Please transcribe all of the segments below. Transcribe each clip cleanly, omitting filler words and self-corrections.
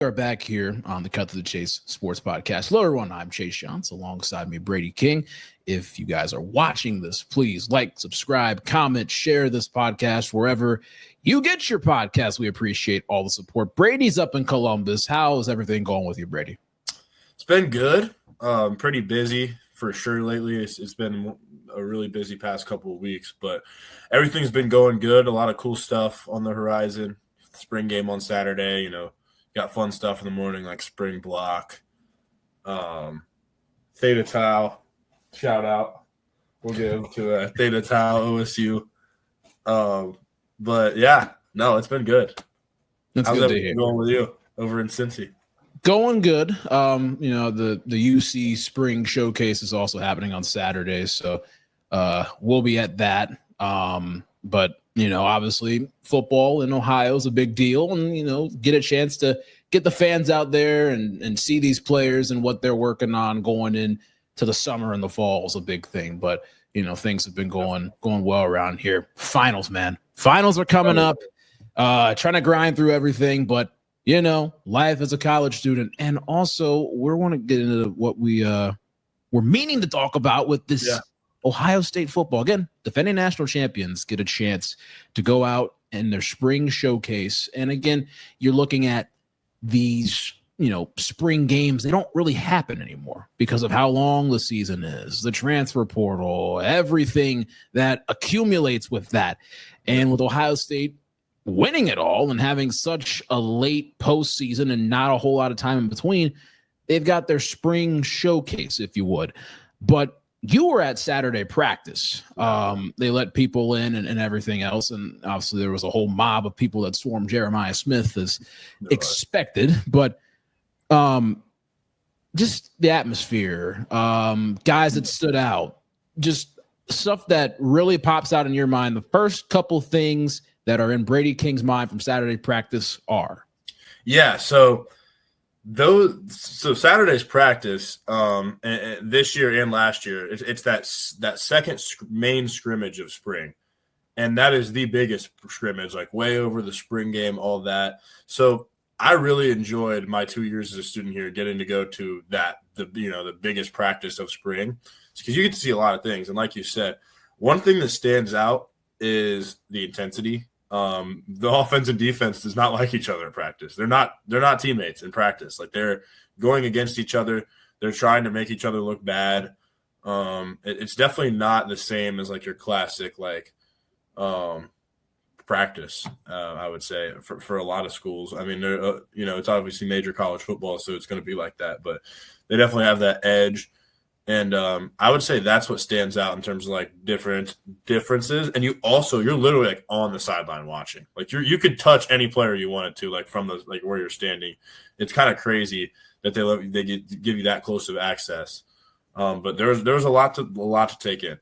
We are back here on the Cut to the Chase Sports Podcast. Hello, everyone. I'm Chase Younts. Alongside me, Brady King. If you guys are watching this, please like, subscribe, comment, share this podcast wherever you get your podcast. We appreciate all the support. Brady's up in Columbus. How's everything going with you, Brady? It's been good. Pretty busy for sure lately. It's been a really busy past couple of weeks, but everything's been going good. A lot of cool stuff on the horizon. Spring game on Saturday, got fun stuff in the morning like spring block. Theta Tau, shout out. We'll give to Theta Tau OSU. But yeah, no, it's been good. That's How's good to everything hear. going with you over in Cincy? Going good. The UC Spring Showcase is also happening on Saturday, so we'll be at that. But obviously football in Ohio is a big deal, and get a chance to get the fans out there and see these players and what they're working on going into the summer and the fall is a big thing. But things have been going well around here. Finals, man. Finals are coming up. Trying to grind through everything, but life as a college student, and also we want to get into what we're meaning to talk about with this Ohio State football. Again, defending national champions get a chance to go out in their spring showcase. And again, you're looking at these, spring games. They don't really happen anymore because of how long the season is, the transfer portal, everything that accumulates with that. And with Ohio State winning it all and having such a late postseason and not a whole lot of time in between, they've got their spring showcase, if you would. But you were at Saturday practice. They let people in and everything else. And obviously there was a whole mob of people that swarmed Jeremiah Smith as expected. But just the atmosphere, guys that stood out, just stuff that really pops out in your mind. The first couple things that are in Brady King's mind from Saturday practice are? Yeah, so Saturday's practice, and this year and last year, it's that second main scrimmage of spring, and that is the biggest scrimmage, like way over the spring game, all that. So I really enjoyed my 2 years as a student here, getting to go to the biggest practice of spring, because you get to see a lot of things. And like you said, one thing that stands out is the intensity. The offense and defense does not like each other in practice. They're not teammates in practice. Like, they're going against each other. They're trying to make each other look bad. It's definitely not the same as like your classic practice. I would say for a lot of schools. I mean, it's obviously major college football, so it's going to be like that. But they definitely have that edge. And I would say that's what stands out in terms of like differences. And you're literally like on the sideline watching. Like you could touch any player you wanted to, like from where you're standing. It's kind of crazy that they give you that close of access. But there's a lot to take in.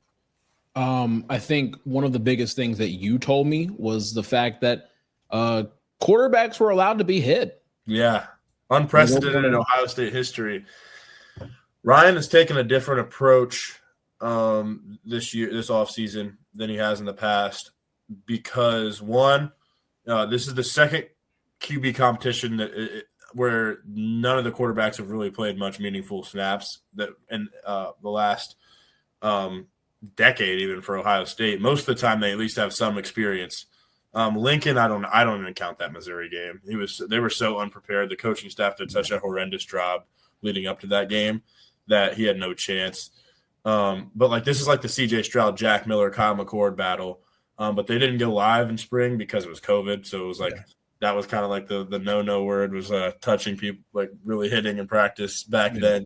I think one of the biggest things that you told me was the fact that quarterbacks were allowed to be hit. Yeah, unprecedented in Ohio State history. Ryan has taken a different approach this offseason than he has in the past because, one, this is the second QB competition where none of the quarterbacks have really played much meaningful snaps in the last decade, even for Ohio State. Most of the time, they at least have some experience. Lincoln, I don't even count that Missouri game. They were so unprepared. The coaching staff did such a horrendous job leading up to that game that he had no chance. But this is like the CJ Stroud, Jack Miller, Kyle McCord battle. But they didn't go live in spring because it was COVID. So it was that was kind of like the no word was touching people, like really hitting in practice back then.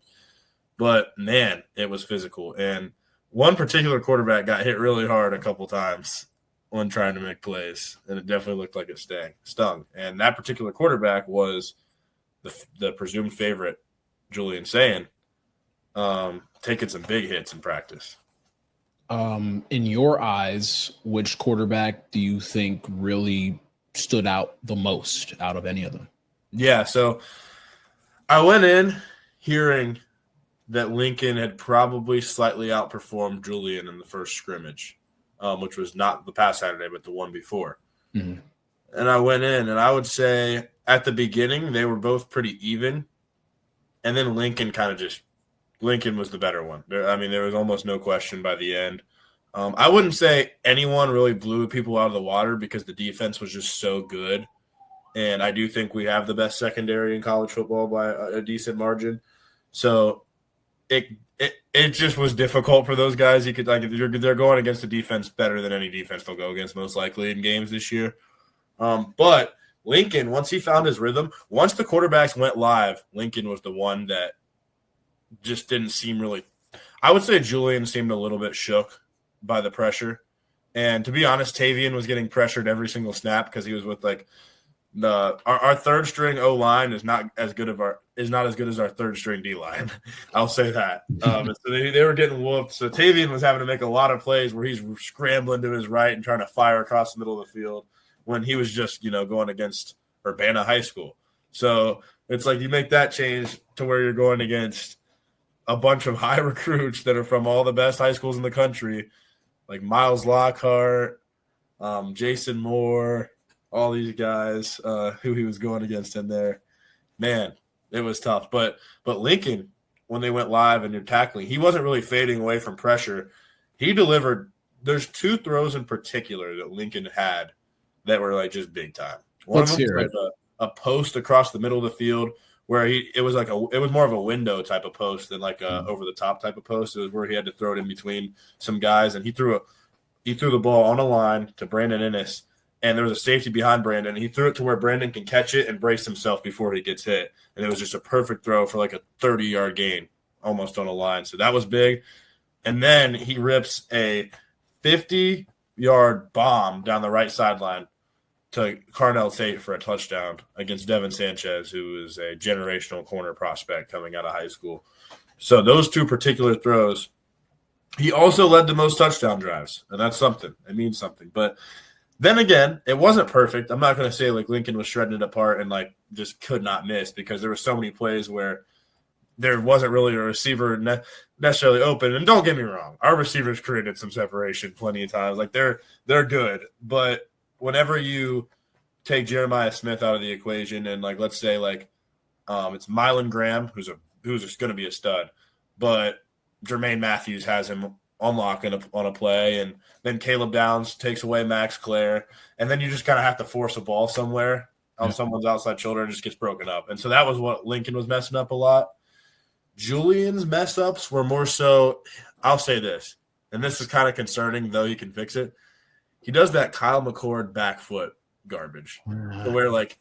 But man, it was physical. And one particular quarterback got hit really hard a couple times when trying to make plays. And it definitely looked like it stung. And that particular quarterback was the presumed favorite, Julian Sayin, taking some big hits in practice. In your eyes, which quarterback do you think really stood out the most out of any of them? Yeah, so I went in hearing that Lincoln had probably slightly outperformed Julian in the first scrimmage, which was not the past Saturday, but the one before. Mm-hmm. and I went in, and I would say at the beginning they were both pretty even, and then Lincoln was the better one. There was almost no question by the end. I wouldn't say anyone really blew people out of the water because the defense was just so good, and I do think we have the best secondary in college football by a decent margin. So it just was difficult for those guys. They're going against a defense better than any defense they'll go against most likely in games this year. But Lincoln, once he found his rhythm, once the quarterbacks went live, Lincoln was the one that just didn't seem really – I would say Julian seemed a little bit shook by the pressure. And to be honest, Tavian was getting pressured every single snap because he was with our third string O line is not as good as our third string D line. I'll say that. So they were getting whooped. So Tavian was having to make a lot of plays where he's scrambling to his right and trying to fire across the middle of the field when he was just going against Urbana High School. So it's like you make that change to where you're going against a bunch of high recruits that are from all the best high schools in the country, like Miles Lockhart, Jason Moore, all these guys who he was going against in there. Man, it was tough. But Lincoln, when they went live and you're tackling, he wasn't really fading away from pressure. He delivered – there's two throws in particular that Lincoln had that were like just big time. One of them was like a post across the middle of the field where it was more of a window type of post than like a over the top type of post. It was where he had to throw it in between some guys, and he threw the ball on a line to Brandon Ennis, and there was a safety behind Brandon. And he threw it to where Brandon can catch it and brace himself before he gets hit, and it was just a perfect throw for like a 30-yard gain, almost on a line. So that was big. And then he rips a 50-yard bomb down the right sideline to Carnell Tate for a touchdown against Devin Sanchez, who is a generational corner prospect coming out of high school. So those two particular throws, he also led the most touchdown drives, and that's something. It means something. But then again, it wasn't perfect. I'm not going to say like Lincoln was shredding it apart and like just could not miss, because there were so many plays where there wasn't really a receiver necessarily open. And don't get me wrong, our receivers created some separation plenty of times. Like they're good, but whenever you take Jeremiah Smith out of the equation and like let's say like it's Mylan Graham who's just going to be a stud, but Jermaine Matthews has him on lock on a play, and then Caleb Downs takes away Max Clare, and then you just kind of have to force a ball somewhere on someone's outside shoulder and it just gets broken up. And so that was what Lincoln was messing up a lot. Julian's mess ups were more so, I'll say this, and this is kind of concerning, though he can fix it. He does that Kyle McCord back foot garbage, where like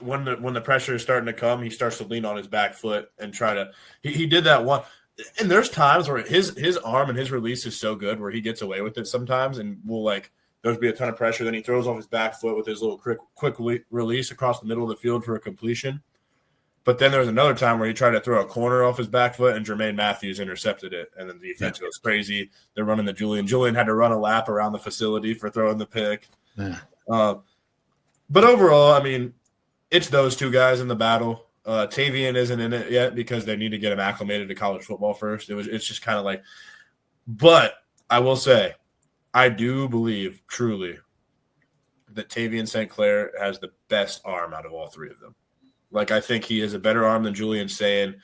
when the pressure is starting to come, he starts to lean on his back foot and try to. He did that one, and there's times where his arm and his release is so good where he gets away with it sometimes, and will like there'll be a ton of pressure, then he throws off his back foot with his little quick release across the middle of the field for a completion. But then there was another time where he tried to throw a corner off his back foot, and Jermaine Matthews intercepted it, and then the defense goes crazy. They're running the Julian. Julian had to run a lap around the facility for throwing the pick. Yeah. But overall, I mean, it's those two guys in the battle. Tavian isn't in it yet because they need to get him acclimated to college football first. It's just kind of like – but I will say, I do believe truly that Tavian St. Clair has the best arm out of all three of them. Like, I think he has a better arm than Julian Sayin.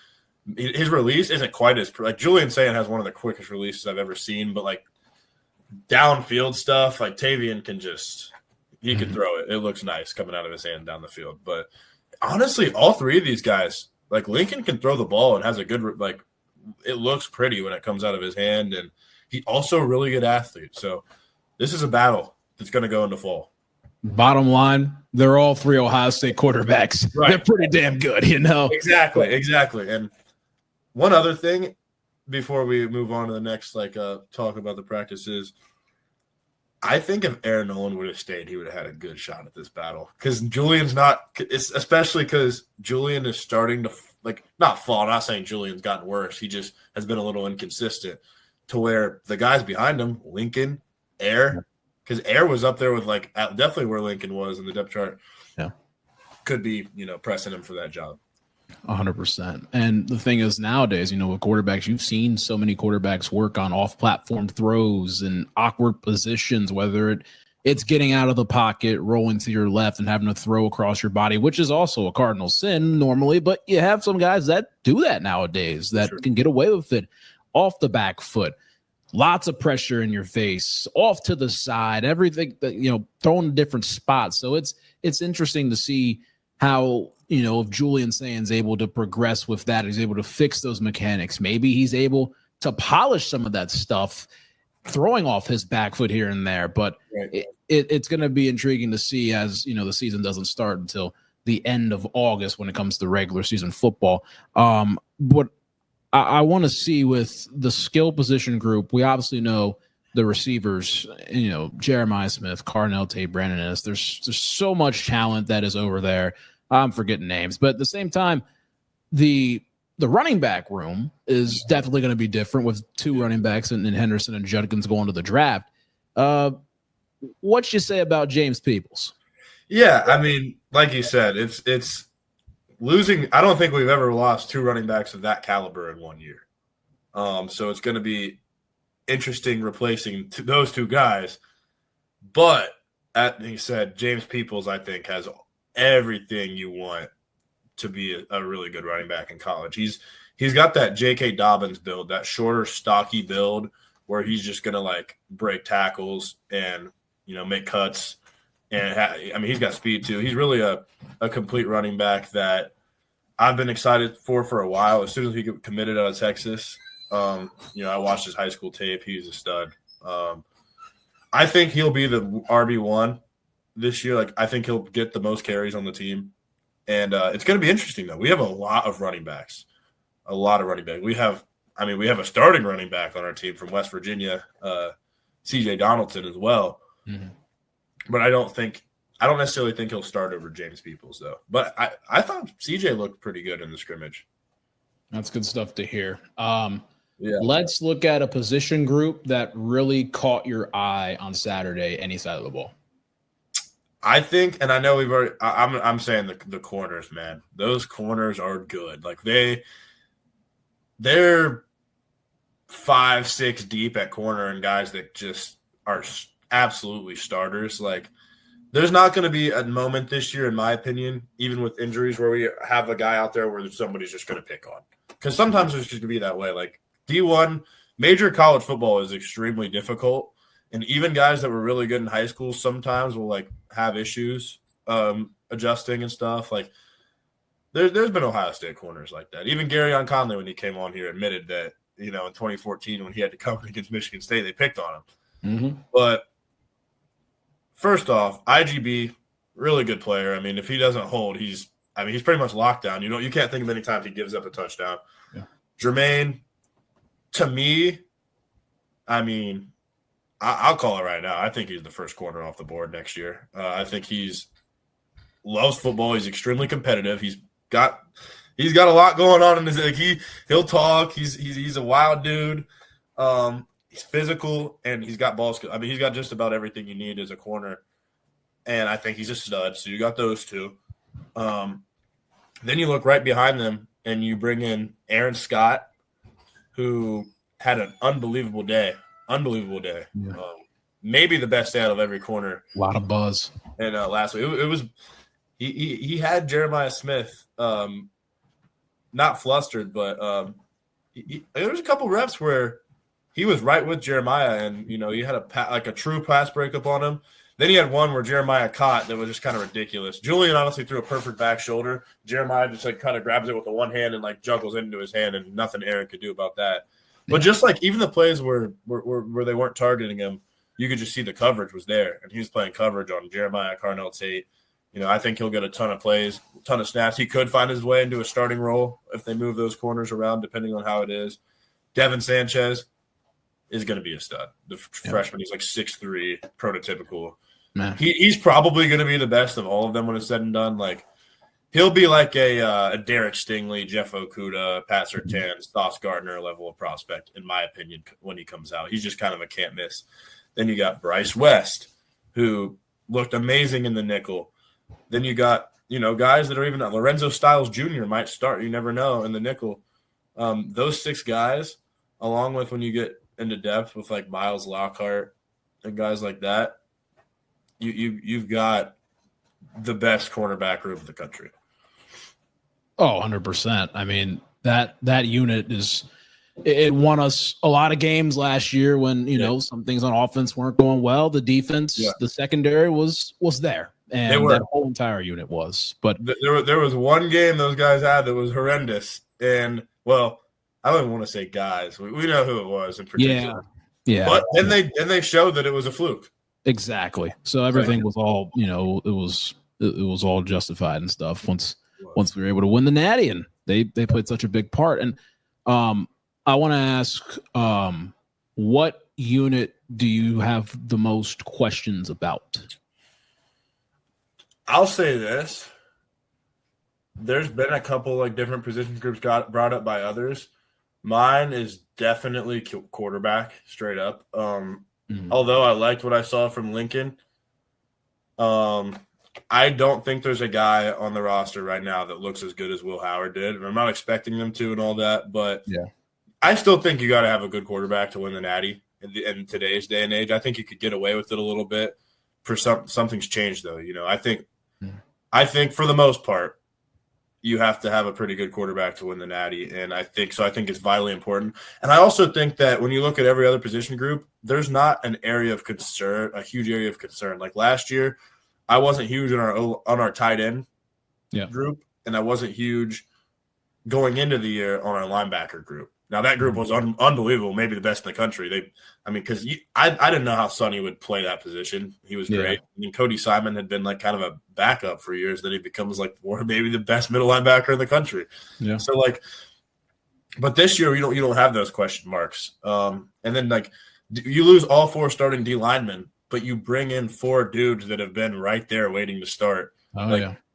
His release isn't quite as – like, Julian Sayin has one of the quickest releases I've ever seen. But, like, downfield stuff, like, Tavian can just – he can throw it. It looks nice coming out of his hand down the field. But, honestly, all three of these guys – like, Lincoln can throw the ball and has a good – like, it looks pretty when it comes out of his hand. And he's also a really good athlete. So, this is a battle that's going to go into fall. Bottom line, they're all three Ohio State quarterbacks. Right. They're pretty damn good, you know? Exactly. And one other thing before we move on to the next, talk about the practices, I think if Aaron Nolan would have stayed, he would have had a good shot at this battle. Because Julian's not – especially because Julian is starting to, not fall. I'm not saying Julian's gotten worse. He just has been a little inconsistent to where the guys behind him, Lincoln, Air – because Air was up there with definitely where Lincoln was in the depth chart. Yeah, could be pressing him for that job. 100%. And the thing is, nowadays, with quarterbacks, you've seen so many quarterbacks work on off-platform throws and awkward positions, whether it it's getting out of the pocket, rolling to your left, and having to throw across your body, which is also a cardinal sin normally. But you have some guys that do that nowadays that can get away with it off the back foot. Lots of pressure in your face, off to the side, everything that, thrown in different spots. So it's interesting to see how, if Julian Saint's able to progress with that, he's able to fix those mechanics. Maybe he's able to polish some of that stuff, throwing off his back foot here and there. But it's going to be intriguing to see as, the season doesn't start until the end of August when it comes to regular season football. But I want to see with the skill position group, we obviously know the receivers, Jeremiah Smith, Carnell Tate, Brandon Ennis. There's so much talent that is over there. I'm forgetting names, but at the same time, the running back room is definitely going to be different with two running backs and Henderson and Judkins going to the draft. What you say about James Peoples? Yeah, I mean, like you said, it's losing. I don't think we've ever lost two running backs of that caliber in 1 year. So it's going to be interesting replacing those two guys. But as he said, James Peoples, I think, has everything you want to be a really good running back in college. He's got that J.K. Dobbins build, that shorter, stocky build where he's just going to break tackles and make cuts. And he's got speed too. He's really a complete running back that I've been excited for a while. As soon as he committed out of Texas, I watched his high school tape. He's a stud. I think he'll be the RB1 this year. I think he'll get the most carries on the team. And it's going to be interesting, though. We have a lot of running backs. We have a starting running back on our team from West Virginia, C.J. Donaldson as well. Mm-hmm. But I don't necessarily think he'll start over James Peoples, though. But I thought C.J. looked pretty good in the scrimmage. That's good stuff to hear. Let's look at a position group that really caught your eye on Saturday, any side of the ball. I think, and I know we've already. I'm saying the corners, man. Those corners are good. They're 5-6 deep at corner, and guys that just are absolutely starters. There's not going to be a moment this year, in my opinion, even with injuries, where we have a guy out there where somebody's just going to pick on. Because sometimes it's just going to be that way. D1, major college football is extremely difficult. And even guys that were really good in high school sometimes will have issues adjusting and stuff. There's been Ohio State corners like that. Even Garyon Conley, when he came on here, admitted that in 2014 when he had to come against Michigan State, they picked on him. Mm-hmm. But first off, IGB, really good player. If he doesn't hold, he's pretty much locked down. You can't think of any times he gives up a touchdown. Yeah. Jermaine, to me, I'll call it right now. I think he's the first corner off the board next year. I think loves football. He's extremely competitive. He's got a lot going on in his. He'll talk. He's a wild dude. He's physical and he's got ball skills. He's got just about everything you need as a corner, and I think he's a stud. So you got those two. Then you look right behind them and you bring in Aaron Scott, who had an unbelievable day. Yeah. Maybe the best out of every corner. A lot of buzz. And last week, it was he had Jeremiah Smith not flustered, but there was a couple reps where he was right with Jeremiah, and he had a true pass breakup on him. Then he had one where Jeremiah caught that was just kind of ridiculous. Julian honestly threw a perfect back shoulder. Jeremiah just kind of grabs it with the one hand and juggles into his hand, and nothing Aaron could do about that. But just even the plays where they weren't targeting him, you could just see the coverage was there, and he was playing coverage on Jeremiah, Carnell Tate. I think he'll get a ton of plays, a ton of snaps. He could find his way into a starting role if they move those corners around, depending on how it is. Devin Sanchez is going to be a stud. The freshman, he's 6'3", prototypical. Man. He's probably going to be the best of all of them when it's said and done. He'll be a Derek Stingley, Jeff Okuda, Pat Surtain, Sauce Gardner level of prospect, in my opinion, when he comes out. He's just kind of a can't miss. Then you got Bryce West, who looked amazing in the nickel. Then you got, guys that are even – Lorenzo Styles Jr. might start. You never know in the nickel. Those 6 guys, along with when you get into depth with Miles Lockhart and guys like that, you've got the best cornerback group in the country. Oh, 100%. I mean, that unit it won us a lot of games last year when, some things on offense weren't going well. The defense, the secondary was there. And that whole entire unit was. But there was one game those guys had that was horrendous. And, well, I don't even want to say guys. We know who it was in particular. Yeah. But then they showed that it was a fluke. Exactly. So everything was all, it was all justified and stuff once we were able to win the Natty, and they played such a big part. And I want to ask, what unit do you have the most questions about? I'll say this. There's been a couple different position groups got brought up by others. Mine is definitely quarterback, straight up. Although I liked what I saw from Lincoln, I don't think there's a guy on the roster right now that looks as good as Will Howard did. And I'm not expecting them to and all that, but I still think you got to have a good quarterback to win the Natty in today's day and age. I think you could get away with it a little bit. For something's changed, though. I think for the most part, you have to have a pretty good quarterback to win the Natty, and I think it's vitally important. And I also think that when you look at every other position group, there's not an area of concern, a huge area of concern. Like last year, I wasn't huge on our tight end group, and I wasn't huge going into the year on our linebacker group. Now that group was unbelievable, maybe the best in the country. Because I didn't know how Sonny would play that position. He was great. I mean, Cody Simon had been kind of a backup for years. Then he becomes maybe the best middle linebacker in the country. Yeah. So but this year you don't have those question marks. And then you lose all 4 starting D linemen, but you bring in 4 dudes that have been right there waiting to start.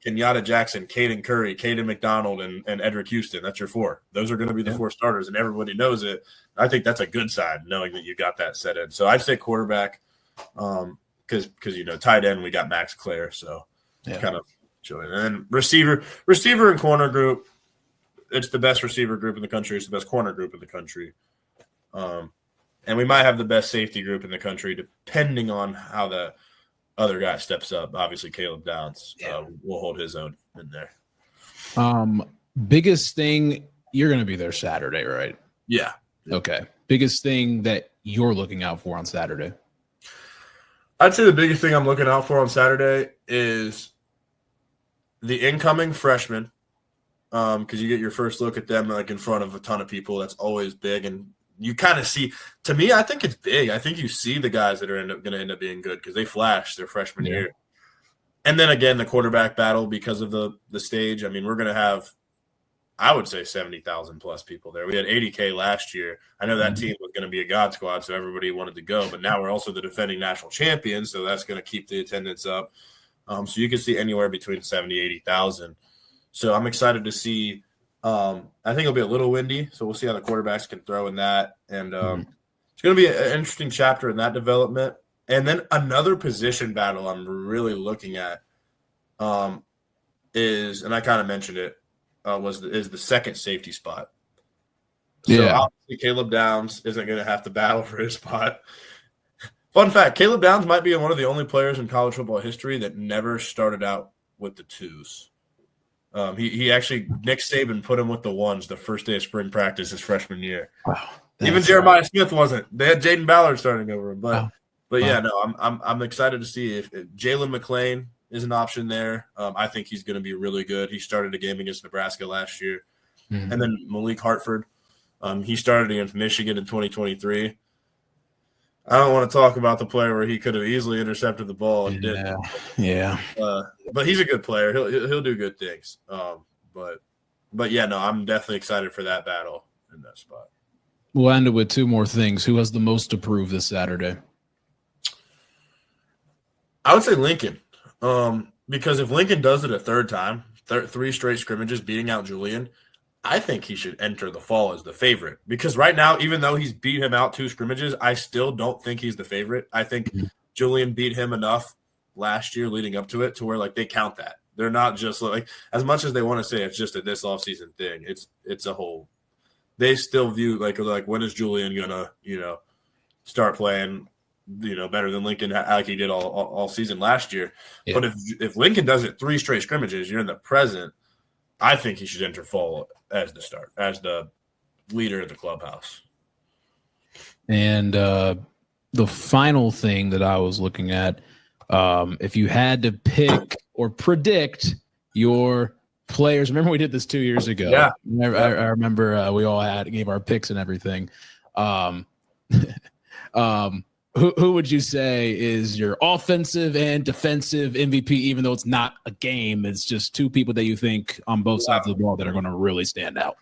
Kenyatta Jackson, Caden Curry, Caden McDonald, and Edric Houston. That's your 4. Those are going to be the 4 starters, and everybody knows it. I think that's a good sign, knowing that you got that set in. So I'd say quarterback, because tight end we got Max Clare, so it's kind of chilling. And then receiver and corner group. It's the best receiver group in the country. It's the best corner group in the country. And we might have the best safety group in the country, depending on how the other guy steps up. Obviously, Caleb Downs will hold his own in there. Biggest thing, you're going to be there Saturday, right? Yeah. Okay. Biggest thing that you're looking out for on Saturday? I'd say the biggest thing I'm looking out for on Saturday is the incoming freshmen, because you get your first look at them in front of a ton of people. That's always big, and you kind of see. To me, I think it's big. I think you see the guys that are going to end up being good because they flash their freshman year. And then again, the quarterback battle because of the stage. I mean, we're going to have, I would say, 70,000 plus people there. We had 80K last year. I know that team was going to be a God squad, so everybody wanted to go. But now we're also the defending national champions, so that's going to keep the attendance up. So you can see anywhere between 70,000, 80,000. So I'm excited to see. I think it'll be a little windy, so we'll see how the quarterbacks can throw in that. And it's going to be an interesting chapter in that development. And then another position battle I'm really looking at is, and I kind of mentioned it, is the second safety spot. So obviously Caleb Downs isn't going to have to battle for his spot. Fun fact, Caleb Downs might be one of the only players in college football history that never started out with the 2s. He actually, Nick Saban put him with the 1s the first day of spring practice his freshman year. Wow, even Jeremiah Smith wasn't. They had Jaden Ballard starting over him, but yeah, no, I'm excited to see if Jalen McClain is an option there. I think he's going to be really good. He started a game against Nebraska last year, and then Malik Hartford. He started against Michigan in 2023. I don't want to talk about the play where he could have easily intercepted the ball and didn't. Yeah. But he's a good player. He'll do good things. But yeah, no, I'm definitely excited for that battle in that spot. We'll end it with 2 more things. Who has the most to prove this Saturday? I would say Lincoln. Because if Lincoln does it a third time, 3 straight scrimmages beating out Julian, I think he should enter the fall as the favorite. Because right now, even though he's beat him out 2 scrimmages, I still don't think he's the favorite. I think Julian beat him enough last year leading up to it to where they count that. They're not just as much as they want to say it's just a this offseason thing. It's a whole. They still view when is Julian gonna start playing better than Lincoln like he did all season last year. Yeah. But if Lincoln does it 3 straight scrimmages, you're in the present, I think he should enter fall as the leader of the clubhouse. And the final thing that I was looking at, if you had to pick or predict your players, remember we did this 2 years ago. Yeah. I remember we all gave our picks and everything. Who would you say is your offensive and defensive MVP, even though it's not a game? It's just 2 people that you think on both sides of the ball that are going to really stand out.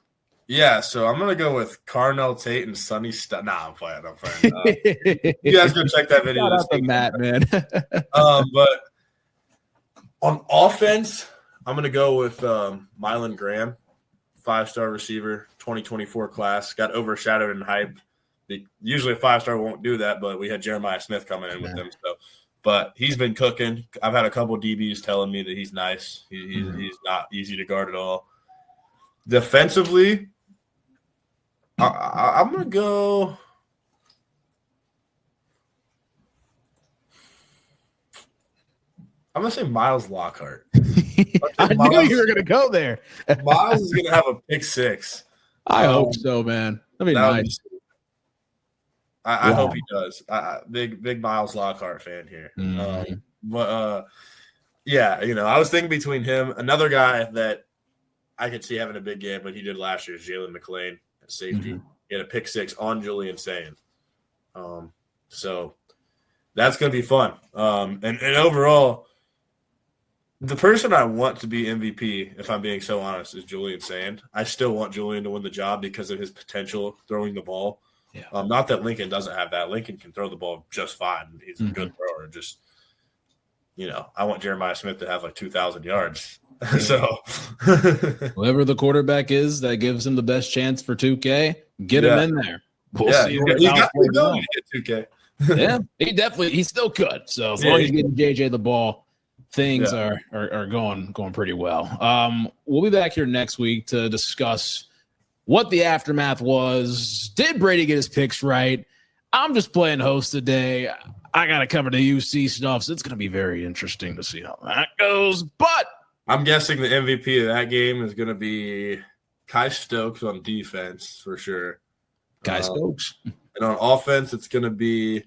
Yeah, so I'm going to go with Carnell Tate and Sonny Stutt. Nah, I'm playing. You guys go check that video. Shout out to Matt, man. But on offense, I'm going to go with Mylan Graham, 5-star receiver, 2024 class. Got overshadowed in hype. Usually a 5-star won't do that, but we had Jeremiah Smith coming in with them. So, but he's been cooking. I've had a couple DBs telling me that he's nice. He's not easy to guard at all. Defensively, I'm going to go – I'm going to say Miles Lockhart. I knew you were going to go there. Miles is going to have a pick 6. I hope so, man. That'd be nice. I hope he does. Big Miles Lockhart fan here. Yeah, I was thinking between him, another guy that I could see having a big game, but he did last year, is Jalen McClain at safety. He had a pick 6 on Julian Sand. So that's going to be fun. And overall, the person I want to be MVP, if I'm being so honest, is Julian Sand. I still want Julian to win the job because of his potential throwing the ball. Yeah. Not that Lincoln doesn't have that. Lincoln can throw the ball just fine. He's a good thrower. Just, I want Jeremiah Smith to have like 2,000 yards. So whoever the quarterback is that gives him the best chance for 2K, get him in there. We'll see. He's got the ability to get 2K. Yeah, he's still good. So as long as he's getting JJ the ball, things are going pretty well. We'll be back here next week to discuss what the aftermath was. Did Brady get his picks right? I'm just playing host today. I got to cover the UC stuff, so it's going to be very interesting to see how that goes. But I'm guessing the MVP of that game is going to be Kai Stokes on defense for sure. Kai Stokes. And on offense, it's going to be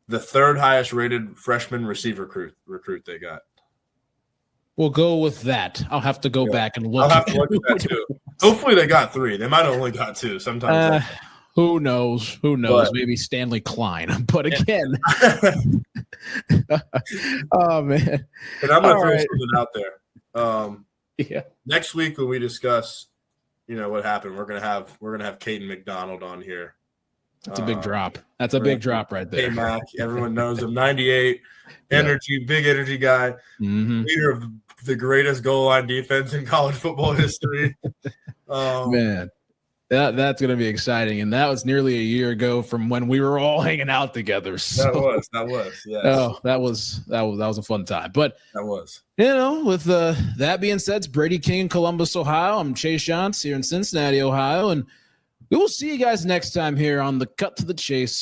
the 3rd highest rated freshman receiver recruit they got. We'll go with that. I'll have to go back and look. I'll have to look at that too. Hopefully they got 3. They might have only got 2 sometimes. Who knows? Maybe Stanley Klein. But again. Oh, man. And I'm going to throw something out there. Next week when we discuss, what happened, we're gonna have Caden McDonald on here. That's a big drop. That's a big drop right there. K-Mac, everyone knows him. 98 energy, big energy guy, leader of the greatest goal line defense in college football history. Man, that's going to be exciting. And that was nearly a year ago from when we were all hanging out together. So, that was. Yes. Oh, that was a fun time. But that was. With that being said, it's Brady King in Columbus, Ohio. I'm Chase Younts here in Cincinnati, Ohio, and we will see you guys next time here on the Cut to the Chase